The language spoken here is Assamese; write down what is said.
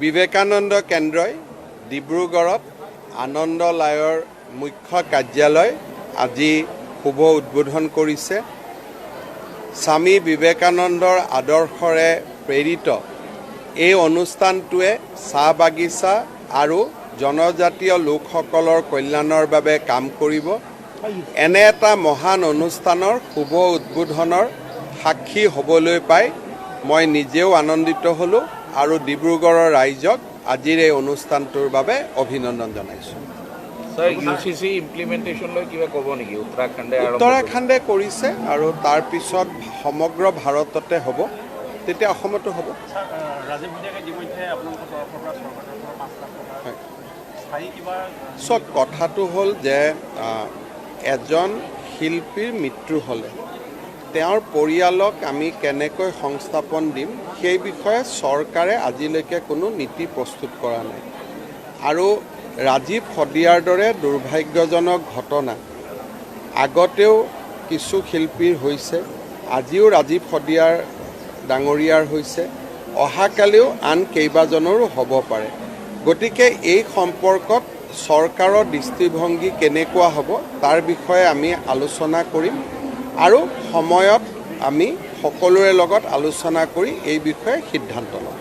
বিবেকানন্দ কেন্দ্ৰই ডিব্ৰুগড়ত আনন্দলায়ৰ মুখ্য কাৰ্যালয় আজি শুভ উদ্বোধন কৰিছে। স্বামী বিবেকানন্দৰ আদৰ্শৰে প্ৰেৰিত এই অনুষ্ঠানটোৱে চাহ বাগিচা আৰু জনজাতীয় লোকসকলৰ কল্যাণৰ বাবে কাম কৰিব। এনে এটা মহান অনুষ্ঠানৰ শুভ উদ্বোধনৰ সাক্ষী হ'বলৈ পাই মই নিজেও আনন্দিত হ'লোঁ আৰু ডিব্ৰুগড়ৰ ৰাইজক আজিৰ এই অনুষ্ঠানটোৰ বাবে অভিনন্দন জনাইছোঁ। স্যাৰ ইউসিসি ইমপ্লিমেন্টেশন লৈ কিবা ক'ব নেকি? উত্তৰাখণ্ডে কৰিছে আৰু তাৰ পিছত সমগ্ৰ ভাৰততে হ'ব, তেতিয়া অসমতো হ'ব। চব কথাটো হ'ল যে এজন শিল্পীৰ মৃত্যু হ'লে তেওঁৰ পৰিয়ালক আমি কেনেকৈ সংস্থাপন দিম সেই বিষয়ে চৰকাৰে আজিলৈকে কোনো নীতি প্ৰস্তুত কৰা নাই। আৰু ৰাজীৱ শদিয়াৰ দৰে দুৰ্ভাগ্যজনক ঘটনা আগতেও কিছু শিল্পীৰ হৈছে, আজিও ৰাজীৱ শদিয়াৰ ডাঙৰীয়াৰ হৈছে, অহাকালিও আন কেইবাজনৰো হ'ব পাৰে। গতিকে এই সম্পৰ্কত চৰকাৰৰ দৃষ্টিভংগী কেনেকুৱা হ'ব তাৰ বিষয়ে আমি আলোচনা কৰিম আৰু সময়ত আমি সকলোৰে লগত আলোচনা কৰি এই বিষয়ে সিদ্ধান্ত ল'ম।